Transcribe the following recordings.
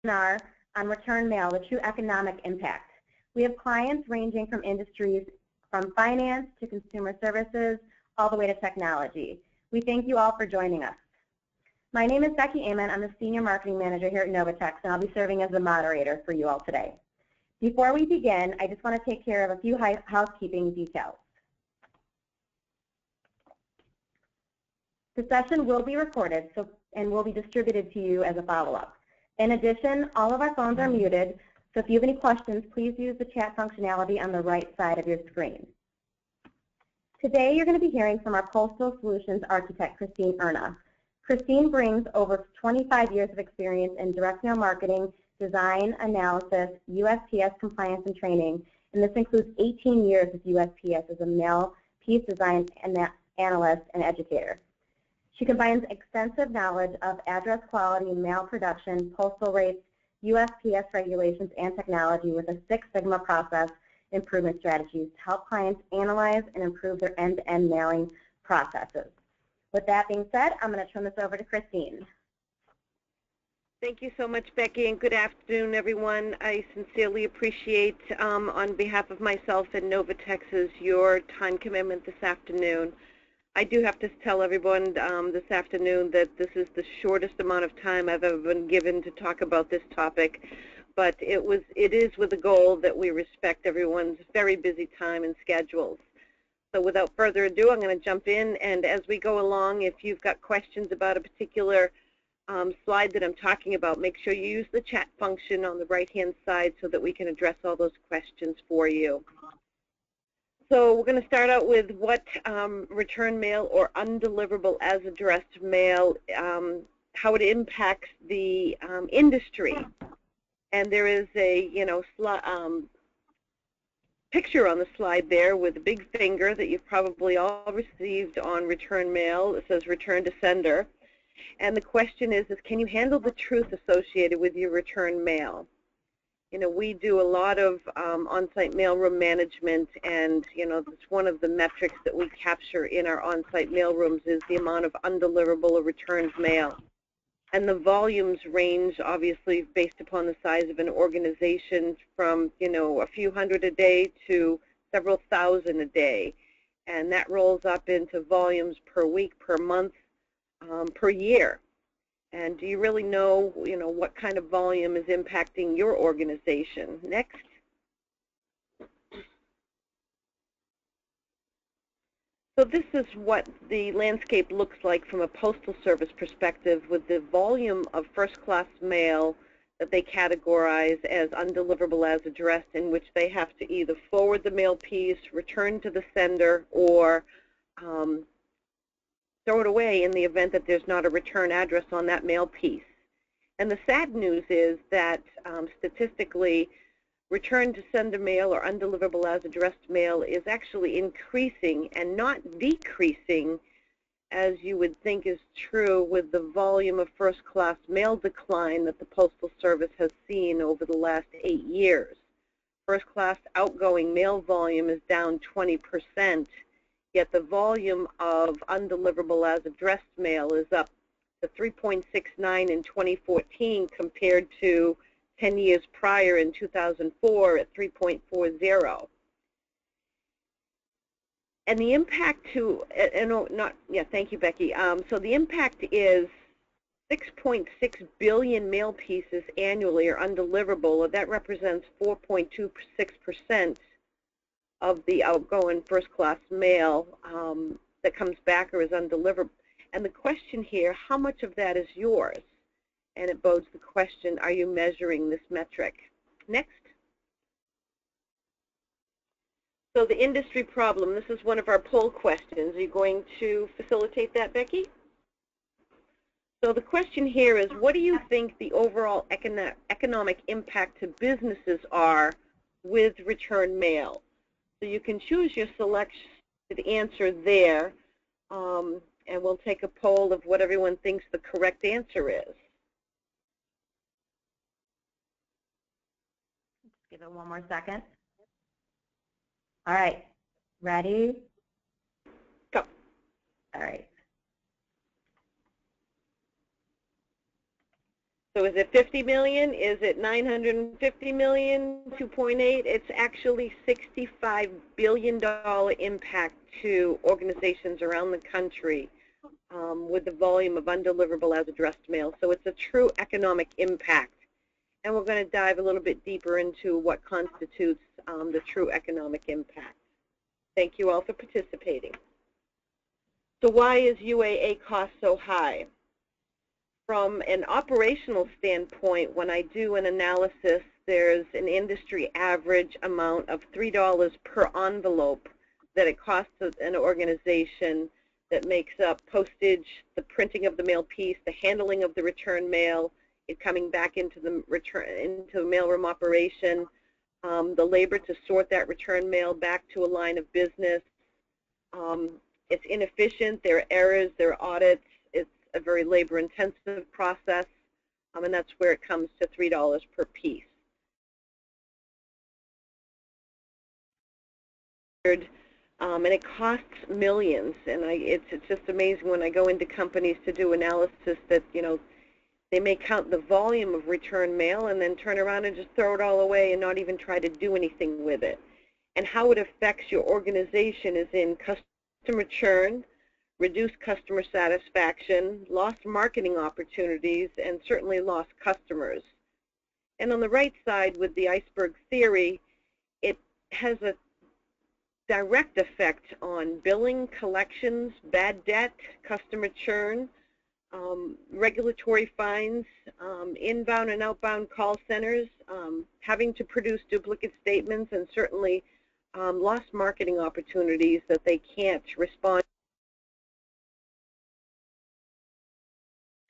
webinar on return mail, the true economic impact. We have clients ranging from industries from finance to consumer services, all the way to technology. We thank you all for joining us. My name is Becky Amon. I'm the Senior Marketing Manager here at Novitex, and I'll be serving as the moderator for you all today. Before we begin, I just want to take care of a few housekeeping details. The session will be recorded and will be distributed to you as a follow-up. In addition, all of our phones are muted, so if you have any questions, please use the chat functionality on the right side of your screen. Today, you're going to be hearing from our Postal Solutions Architect, Christine Erna. Christine brings over 25 years of experience in direct mail marketing, design, analysis, USPS compliance and training, and this includes 18 years with USPS as a mail piece design analyst and educator. She combines extensive knowledge of address quality, mail production, postal rates, USPS regulations, and technology with a Six Sigma process improvement strategies to help clients analyze and improve their end-to-end mailing processes. With that being said, I'm going to turn this over to Christine. Thank you so much, Becky, and good afternoon, everyone. I sincerely appreciate, on behalf of myself and Novitex's, your time commitment this afternoon. I do have to tell everyone this afternoon that this is the shortest amount of time I've ever been given to talk about this topic, but it is with the goal that we respect everyone's very busy time and schedules. So without further ado, I'm going to jump in, and as we go along, if you've got questions about a particular slide that I'm talking about, make sure you use the chat function on the right-hand side so that we can address all those questions for you. So we're going to start out with what return mail or undeliverable as addressed mail, how it impacts the industry. And there is a picture on the slide there with a big finger that you've probably all received on return mail. It says return to sender. And the question is can you handle the truth associated with your return mail? You know, we do a lot of on-site mailroom management, and that's one of the metrics that we capture in our on-site mailrooms is the amount of undeliverable or returned mail. And the volumes range, obviously, based upon the size of an organization from, a few hundred a day to several thousand a day. And that rolls up into volumes per week, per month, per year. And do you really know, what kind of volume is impacting your organization? Next. So this is what the landscape looks like from a postal service perspective with the volume of first-class mail that they categorize as undeliverable as addressed, in which they have to either forward the mail piece, return to the sender, or throw it away in the event that there's not a return address on that mail piece. And the sad news is that statistically, return to sender mail or undeliverable as addressed mail is actually increasing and not decreasing, as you would think is true with the volume of first-class mail decline that the Postal Service has seen over the last 8 years. First-class outgoing mail volume is down 20%. Yet the volume of undeliverable as addressed mail is up to 3.69 in 2014 compared to 10 years prior in 2004 at 3.40. And the impact thank you, Becky. So the impact is 6.6 billion mail pieces annually are undeliverable. That represents 4.26% of the outgoing first-class mail that comes back or is undeliverable. And the question here, how much of that is yours? And it bodes the question, are you measuring this metric? Next. So the industry problem, this is one of our poll questions. Are you going to facilitate that, Becky? So the question here is, what do you think the overall economic impact to businesses are with return mail? So you can choose your selected answer there, and we'll take a poll of what everyone thinks the correct answer is. Just give it one more second. All right, ready? Go. All right. So is it 50 million? Is it 950 million? 2.8? It's actually $65 billion impact to organizations around the country with the volume of undeliverable as addressed mail. So it's a true economic impact. And we're going to dive a little bit deeper into what constitutes the true economic impact. Thank you all for participating. So why is UAA cost so high? From an operational standpoint, when I do an analysis, there's an industry average amount of $3 per envelope that it costs an organization that makes up postage, the printing of the mail piece, the handling of the return mail, it coming back into the mailroom operation, the labor to sort that return mail back to a line of business. It's inefficient, there are errors, there are audits, it's a very labor-intensive process, and that's where it comes to $3 per piece. And it costs millions, and it's just amazing when I go into companies to do analysis that, you know, they may count the volume of return mail and then turn around and just throw it all away and not even try to do anything with it. And how it affects your organization is in customer churn, reduced customer satisfaction, lost marketing opportunities, and certainly lost customers. And on the right side with the iceberg theory, it has a direct effect on billing, collections, bad debt, customer churn, regulatory fines, inbound and outbound call centers, having to produce duplicate statements, and certainly lost marketing opportunities that they can't respond.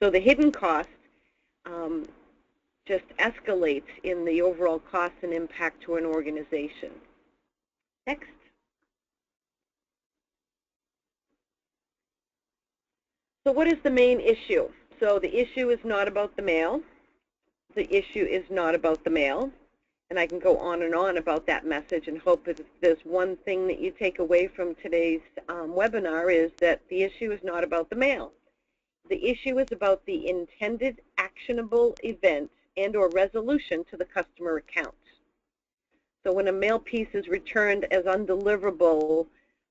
So the hidden cost just escalates in the overall cost and impact to an organization. Next. So what is the main issue? So the issue is not about the mail. The issue is not about the mail. And I can go on and on about that message and hope that if there's one thing that you take away from today's webinar is that the issue is not about the mail. The issue is about the intended actionable event and or resolution to the customer account. So when a mail piece is returned as undeliverable,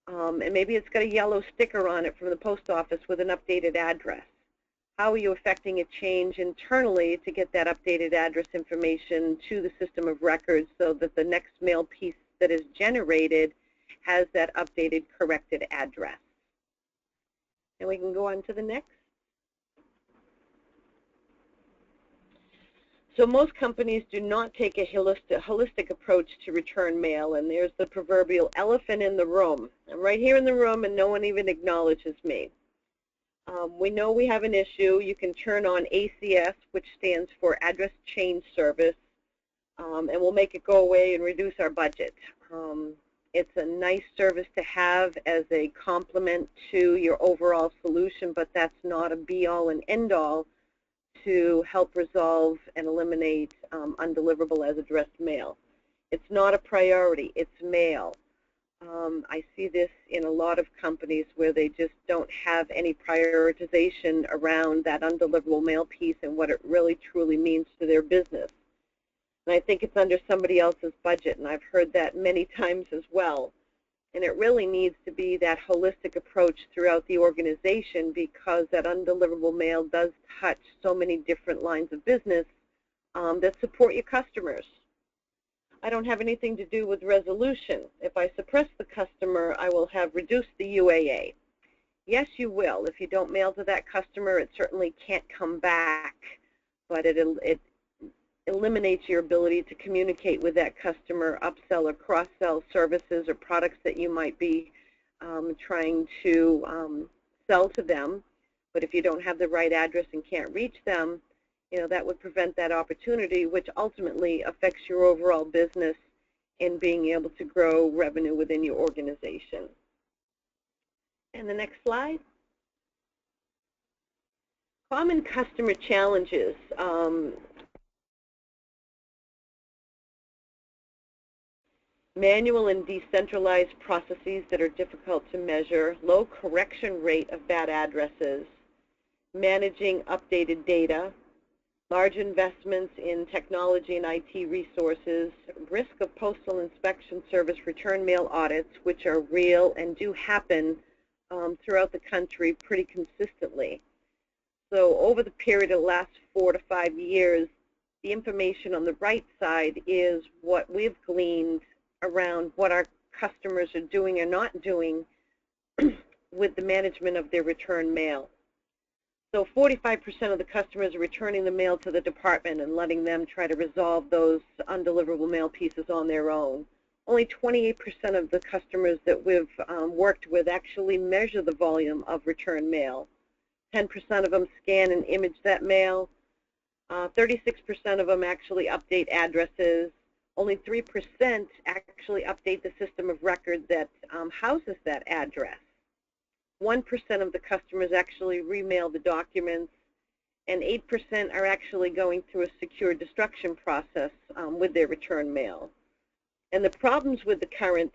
and maybe it's got a yellow sticker on it from the post office with an updated address. How are you affecting a change internally to get that updated address information to the system of records so that the next mail piece that is generated has that updated, corrected address? And we can go on to the next. So most companies do not take a holistic approach to return mail, and there's the proverbial elephant in the room. I'm right here in the room, and no one even acknowledges me. We know we have an issue. You can turn on ACS, which stands for Address Change Service, and we'll make it go away and reduce our budget. It's a nice service to have as a complement to your overall solution, but that's not a be-all and end-all to help resolve and eliminate undeliverable as addressed mail. It's not a priority, it's mail. I see this in a lot of companies where they just don't have any prioritization around that undeliverable mail piece and what it really truly means to their business. And I think it's under somebody else's budget, and I've heard that many times as well. And it really needs to be that holistic approach throughout the organization, because that undeliverable mail does touch so many different lines of business that support your customers. I don't have anything to do with resolution. If I suppress the customer, I will have reduced the UAA. Yes, you will. If you don't mail to that customer, it certainly can't come back, but it eliminates your ability to communicate with that customer, upsell or cross-sell services or products that you might be trying to sell to them. But if you don't have the right address and can't reach them, you know, that would prevent that opportunity, which ultimately affects your overall business in being able to grow revenue within your organization. And the next slide. Common customer challenges. Manual and decentralized processes that are difficult to measure, low correction rate of bad addresses, managing updated data, large investments in technology and IT resources, risk of postal inspection service return mail audits, which are real and do happen throughout the country pretty consistently. So over the period of the last 4 to 5 years, the information on the right side is what we've gleaned around what our customers are doing or not doing with the management of their return mail. So 45% of the customers are returning the mail to the department and letting them try to resolve those undeliverable mail pieces on their own. Only 28% of the customers that we've worked with actually measure the volume of return mail. 10% of them scan and image that mail. 36% of them actually update addresses. Only 3% actually update the system of record that houses that address. 1% of the customers actually remail the documents, and 8% are actually going through a secure destruction process with their return mail. And the problems with the current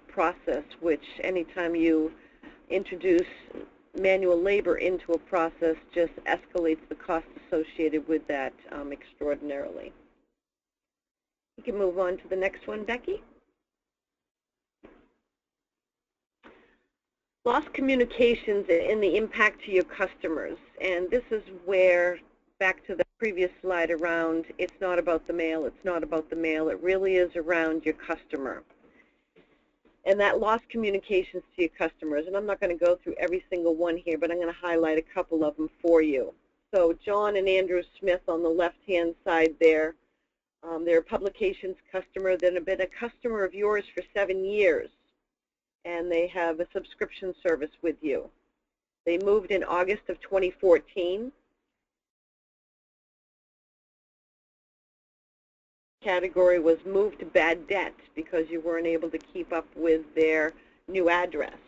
process which anytime you introduce manual labor into a process just escalates the cost associated with that extraordinarily. You can move on to the next one, Becky. Lost communications and the impact to your customers. And this is where, back to the previous slide around, it's not about the mail, it's not about the mail, it really is around your customer. And that lost communications to your customers, and I'm not going to go through every single one here, but I'm going to highlight a couple of them for you. So John and Andrew Smith on the left-hand side there, they're a publications customer that have been a customer of yours for 7 years, and they have a subscription service with you. They moved in August of 2014. Category was moved to bad debt because you weren't able to keep up with their new address.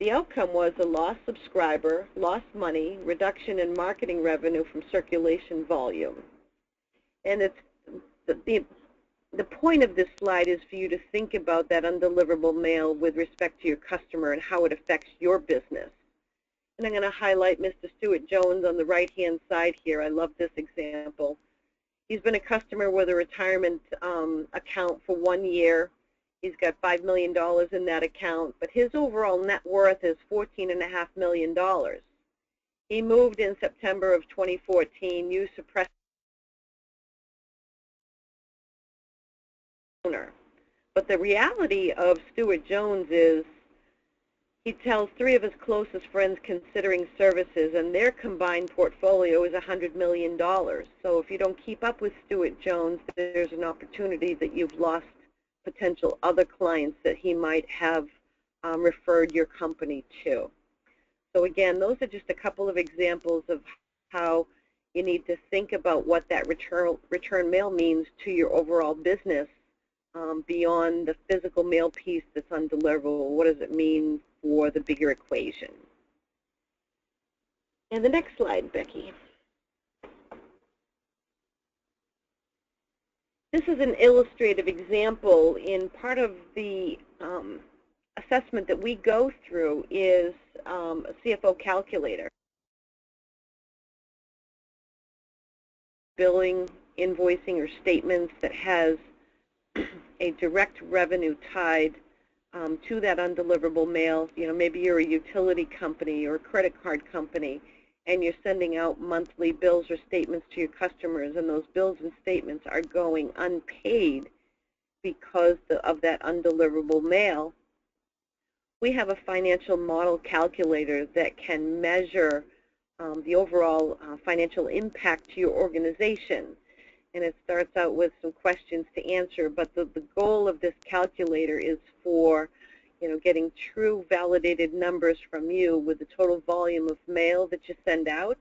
The outcome was a lost subscriber, lost money, reduction in marketing revenue from circulation volume. And it's the point of this slide is for you to think about that undeliverable mail with respect to your customer and how it affects your business. And I'm going to highlight Mr. Stuart Jones on the right-hand side here. I love this example. He's been a customer with a retirement account for 1 year. He's got $5 million in that account, but his overall net worth is $14.5 million. He moved in September of 2014, used suppressed owner. But the reality of Stuart Jones is he tells 3 of his closest friends considering services, and their combined portfolio is $100 million. So if you don't keep up with Stuart Jones, there's an opportunity that you've lost potential other clients that he might have referred your company to. So again, those are just a couple of examples of how you need to think about what that return mail means to your overall business beyond the physical mail piece that's undeliverable. What does it mean for the bigger equation? And the next slide, Becky. This is an illustrative example. In part of the assessment that we go through is a CFO Calculator. Billing, invoicing, or statements that has a direct revenue tied to that undeliverable mail. You know, maybe you're a utility company or a credit card company, and you're sending out monthly bills or statements to your customers, and those bills and statements are going unpaid because of that undeliverable mail. We have a financial model calculator that can measure the overall financial impact to your organization. And it starts out with some questions to answer, but the goal of this calculator is for, you know, getting true validated numbers from you with the total volume of mail that you send out,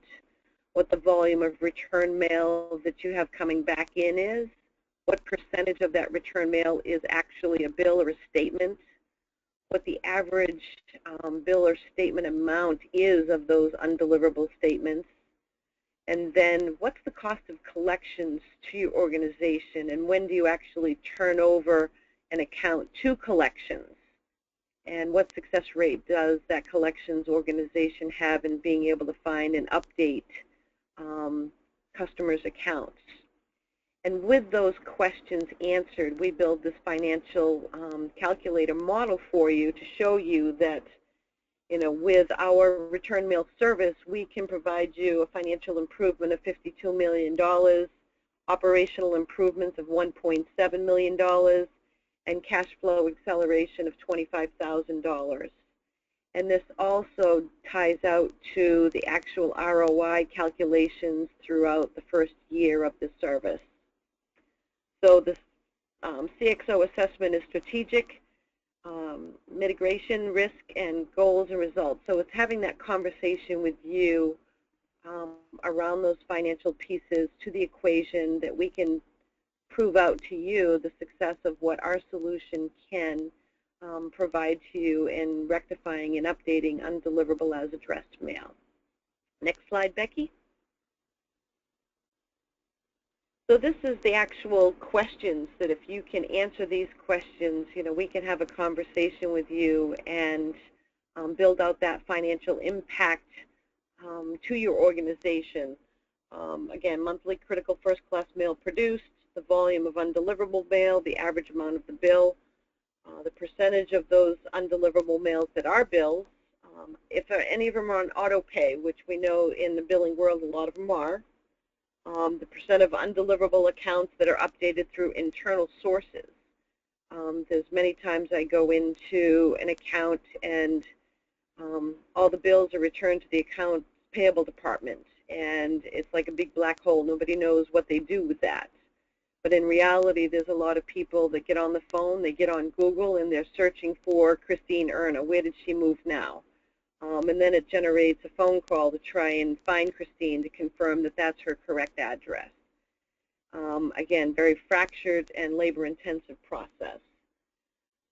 what the volume of return mail that you have coming back in is, what percentage of that return mail is actually a bill or a statement, what the average bill or statement amount is of those undeliverable statements, And then what's the cost of collections to your organization, and when do you actually turn over an account to collections? And what success rate does that collections organization have in being able to find and update customers' accounts? And with those questions answered, we build this financial calculator model for you to show you that, with our return mail service, we can provide you a financial improvement of $52 million, operational improvements of $1.7 million, and cash flow acceleration of $25,000. And this also ties out to the actual ROI calculations throughout the first year of the service. So the CXO assessment is strategic, mitigation, risk, and goals and results. So it's having that conversation with you around those financial pieces to the equation that we can prove out to you the success of what our solution can provide to you in rectifying and updating undeliverable as addressed mail. Next slide, Becky. So this is the actual questions that if you can answer these questions, we can have a conversation with you and build out that financial impact to your organization. Again, monthly critical first-class mail produced, the volume of undeliverable mail, the average amount of the bill, the percentage of those undeliverable mails that are bills, if any of them are on auto pay, which we know in the billing world a lot of them are, the percent of undeliverable accounts that are updated through internal sources. There's many times I go into an account and all the bills are returned to the accounts payable department, and it's like a big black hole. Nobody knows what they do with that. But in reality, there's a lot of people that get on the phone, they get on Google, and they're searching for Christine Erna. Where did she move now? And then it generates a phone call to try and find Christine to confirm that that's her correct address. Again, very fractured and labor-intensive process.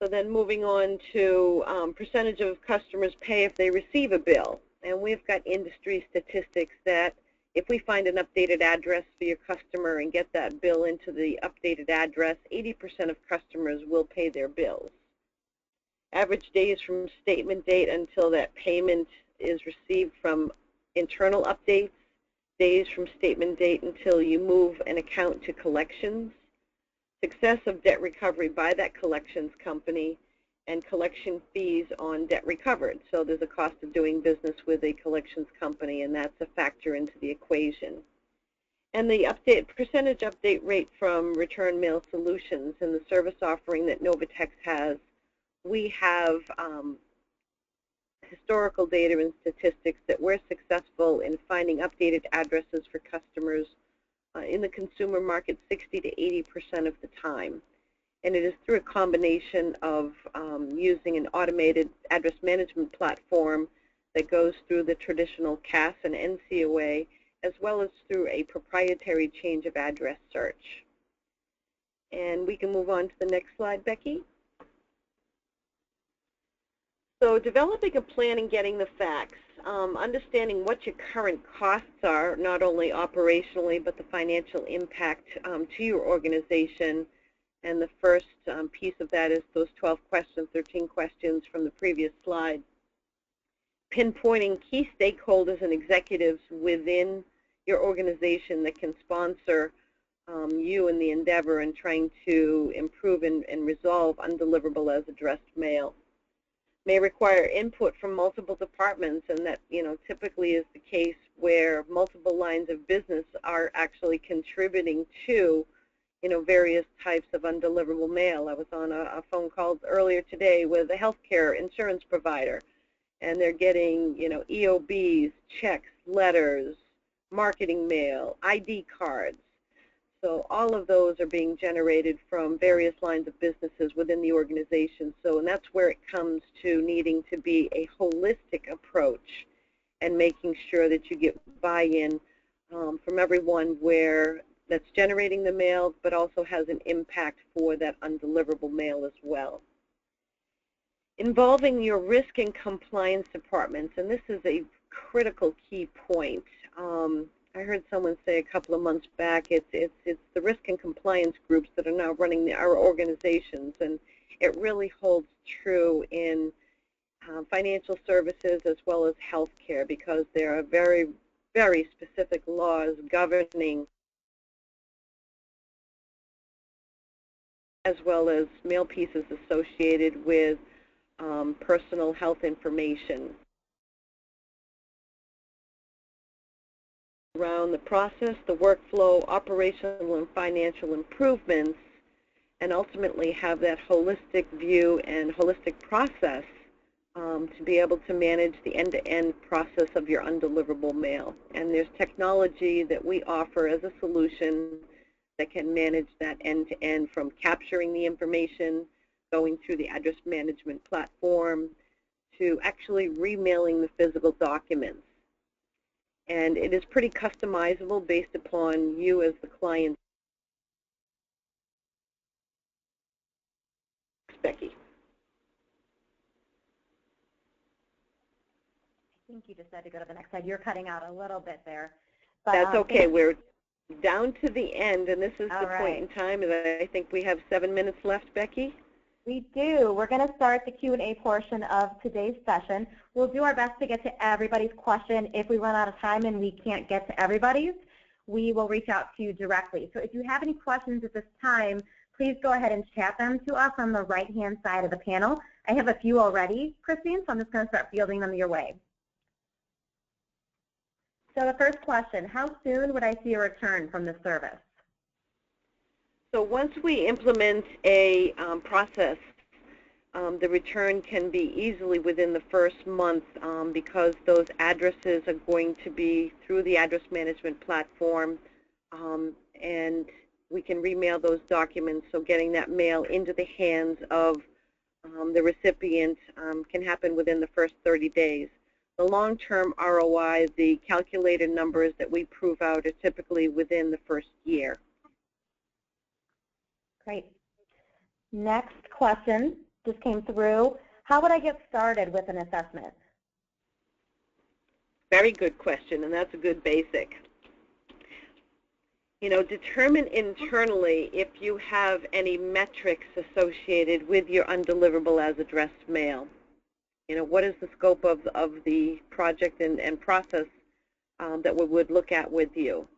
So then moving on to percentage of customers pay if they receive a bill. And we've got industry statistics that if we find an updated address for your customer and get that bill into the updated address, 80% of customers will pay their bills. Average days from statement date until that payment is received from internal updates, days from statement date until you move an account to collections, success of debt recovery by that collections company, and collection fees on debt recovered. So there's a cost of doing business with a collections company, and that's a factor into the equation. And the percentage update rate from return mail solutions and the service offering that Novitex has. We have historical data and statistics that we're successful in finding updated addresses for customers in the consumer market 60 to 80% of the time. And it is through a combination of using an automated address management platform that goes through the traditional CAS and NCOA, as well as through a proprietary change of address search. And we can move on to the next slide, Becky. So developing a plan and getting the facts, understanding what your current costs are, not only operationally, but the financial impact to your organization. And the first piece of that is those 12 questions, 13 questions from the previous slide. Pinpointing key stakeholders and executives within your organization that can sponsor you in the endeavor in trying to improve and resolve undeliverable as addressed mail. May require input from multiple departments, and that typically is the case where multiple lines of business are actually contributing to various types of undeliverable mail. I was on a phone call earlier today with a healthcare insurance provider, and they're getting EOBs, checks, letters, marketing mail, ID cards. So all of those are being generated from various lines of businesses within the organization. So, and that's where it comes to needing to be a holistic approach and making sure that you get buy-in from everyone that's generating the mail, but also has an impact for that undeliverable mail as well. Involving your risk and compliance departments, and this is a critical key point. I heard someone say a couple of months back, it's the risk and compliance groups that are now running our organizations, and it really holds true in financial services as well as healthcare, because there are very, very specific laws governing, as well as mail pieces associated with personal health information. Around the process, the workflow, operational and financial improvements, and ultimately have that holistic view and holistic process to be able to manage the end-to-end process of your undeliverable mail. And there's technology that we offer as a solution that can manage that end-to-end, from capturing the information, going through the address management platform, to actually remailing the physical documents. And it is pretty customizable based upon you as the client. Becky. I think you just had to go to the next slide. You're cutting out a little bit there. But, that's okay. We're down to the end, and this is the right. point in time that I think we have 7 minutes left, Becky. We do. We're going to start the Q&A portion of today's session. We'll do our best to get to everybody's question. If we run out of time and we can't get to everybody's, we will reach out to you directly. So if you have any questions at this time, please go ahead and chat them to us on the right-hand side of the panel. I have a few already, Christine, so I'm just going to start fielding them your way. So the first question, how soon would I see a return from this service? So once we implement a process, the return can be easily within the first month, because those addresses are going to be through the address management platform, and we can remail those documents. So getting that mail into the hands of the recipient can happen within the first 30 days. The long-term ROI, the calculated numbers that we prove out, are typically within the first year. Great. Next question just came through. How would I get started with an assessment? Very good question, and that's a good basic. You know, determine internally if you have any metrics associated with your undeliverable as addressed mail. You know, what is the scope of the project and process that we would look at with you?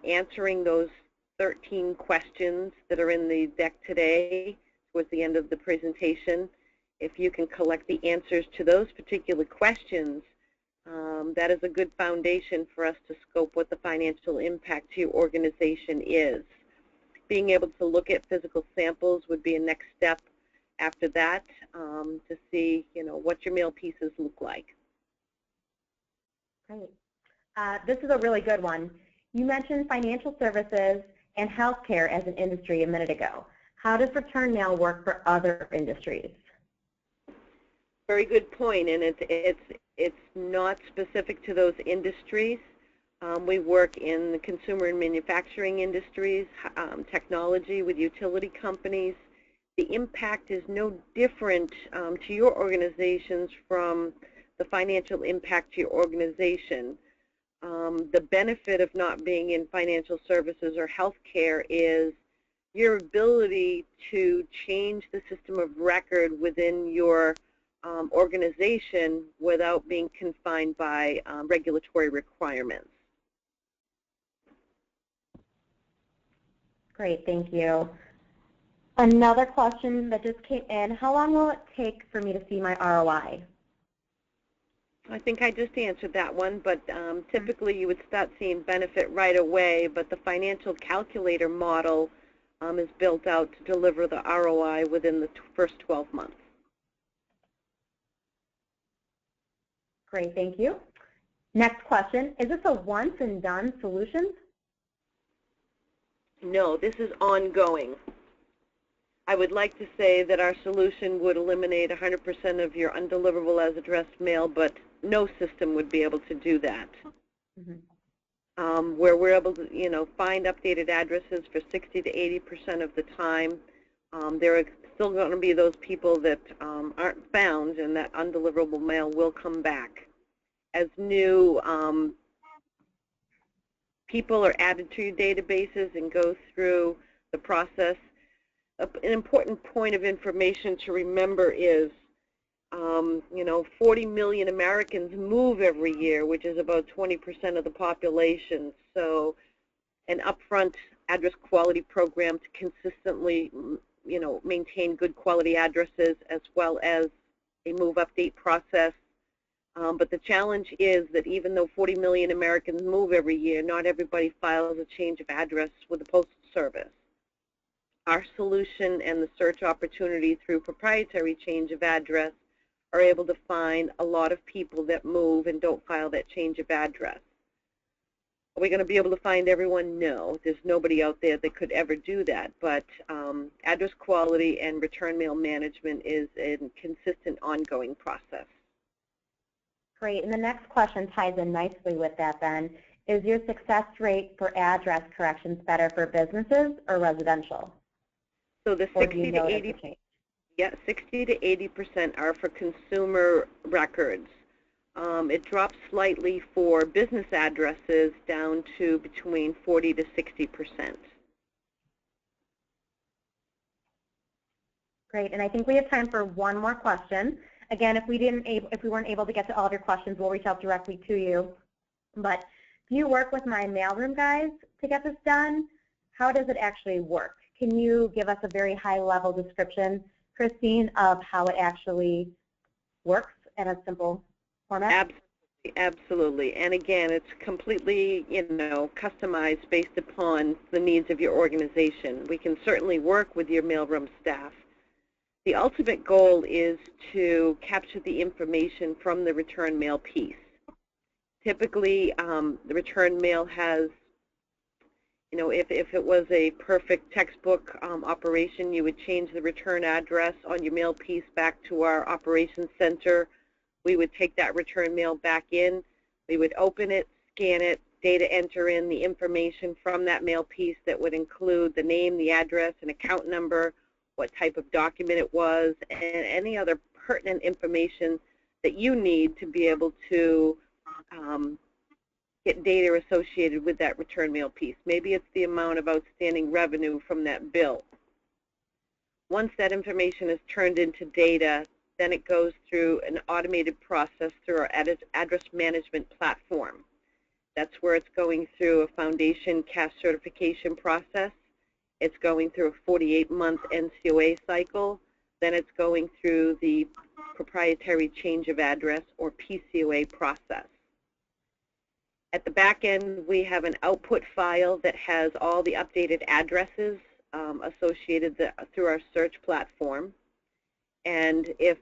Answering those 13 questions that are in the deck today towards the end of the presentation. If you can collect the answers to those particular questions, that is a good foundation for us to scope what the financial impact to your organization is. Being able to look at physical samples would be a next step after that, to see, you know, what your mail pieces look like. Great. This is a really good one. You mentioned financial services and healthcare as an industry a minute ago. How does return mail work for other industries? Very good point, and it's not specific to those industries. We work in the consumer and manufacturing industries, technology with utility companies. The impact is no different to your organizations from the financial impact to your organization. The benefit of not being in financial services or healthcare is your ability to change the system of record within your organization without being confined by regulatory requirements. Great, thank you. Another question that just came in, how long will it take for me to see my ROI? I think I just answered that one, but typically you would start seeing benefit right away, but the financial calculator model is built out to deliver the ROI within the first 12 months. Great, thank you. Next question, is this a once and done solution? No, this is ongoing. I would like to say that our solution would eliminate 100% of your undeliverable as addressed mail, but no system would be able to do that. Mm-hmm. Where we're able to, you know, find updated addresses for 60 to 80% of the time, there are still going to be those people that aren't found, and that undeliverable mail will come back. As new people are added to your databases and go through the process. An important point of information to remember is, 40 million Americans move every year, which is about 20% of the population. So an upfront address quality program to consistently, maintain good quality addresses, as well as a move update process. But the challenge is that even though 40 million Americans move every year, not everybody files a change of address with the Postal Service. Our solution and the search opportunity through proprietary change of address are able to find a lot of people that move and don't file that change of address. Are we going to be able to find everyone? No. There's nobody out there that could ever do that. But address quality and return mail management is a consistent, ongoing process. Great. And the next question ties in nicely with that then. Is your success rate for address corrections better for businesses or residential? So the 60 to 80%. Yeah, 60 to 80% are for consumer records. It drops slightly for business addresses down to between 40 to 60%. Great, and I think we have time for one more question. Again, if we weren't able to get to all of your questions, we'll reach out directly to you. But do you work with my mailroom guys to get this done? How does it actually work? Can you give us a very high-level description, Christine, of how it actually works in a simple format? Absolutely. And again, it's completely, customized based upon the needs of your organization. We can certainly work with your mailroom staff. The ultimate goal is to capture the information from the return mail piece. Typically, the return mail has, if it was a perfect textbook operation, you would change the return address on your mail piece back to our operations center. We would take that return mail back in. We would open it, scan it, data enter in the information from that mail piece that would include the name, the address, an account number, what type of document it was, and any other pertinent information that you need to be able to get data associated with that return mail piece. Maybe it's the amount of outstanding revenue from that bill. Once that information is turned into data, then it goes through an automated process through our address management platform. That's where it's going through a foundation cash certification process. It's going through a 48-month NCOA cycle. Then it's going through the proprietary change of address, or PCOA, process. At the back end, we have an output file that has all the updated addresses associated through our search platform. And if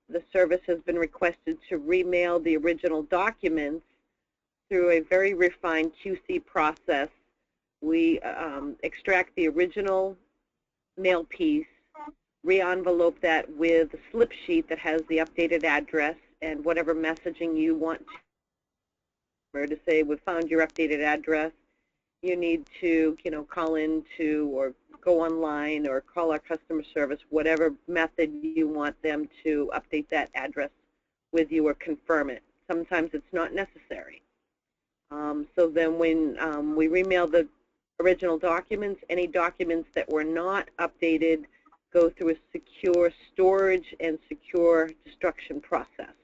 the service has been requested to remail the original documents through a very refined QC process, we extract the original mail piece, re-envelope that with a slip sheet that has the updated address and whatever messaging you want to say, we found your updated address. You need to, call in to or go online or call our customer service, whatever method you want them to update that address with you or confirm it. Sometimes it's not necessary. So then when we remail the original documents, any documents that were not updated go through a secure storage and secure destruction process.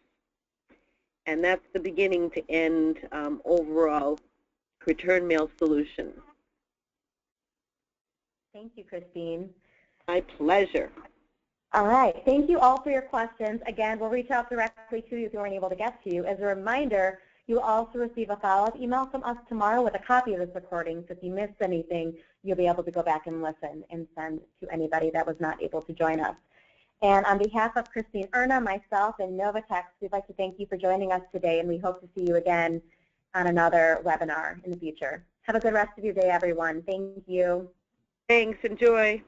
And that's the beginning to end overall return mail solution. Thank you, Christine. My pleasure. All right. Thank you all for your questions. Again, we'll reach out directly to you if we weren't able to get to you. As a reminder, you'll also receive a follow-up email from us tomorrow with a copy of this recording. So if you missed anything, you'll be able to go back and listen and send to anybody that was not able to join us. And on behalf of Christine Erna, myself, and Novitex, we'd like to thank you for joining us today, and we hope to see you again on another webinar in the future. Have a good rest of your day, everyone. Thank you. Thanks. Enjoy.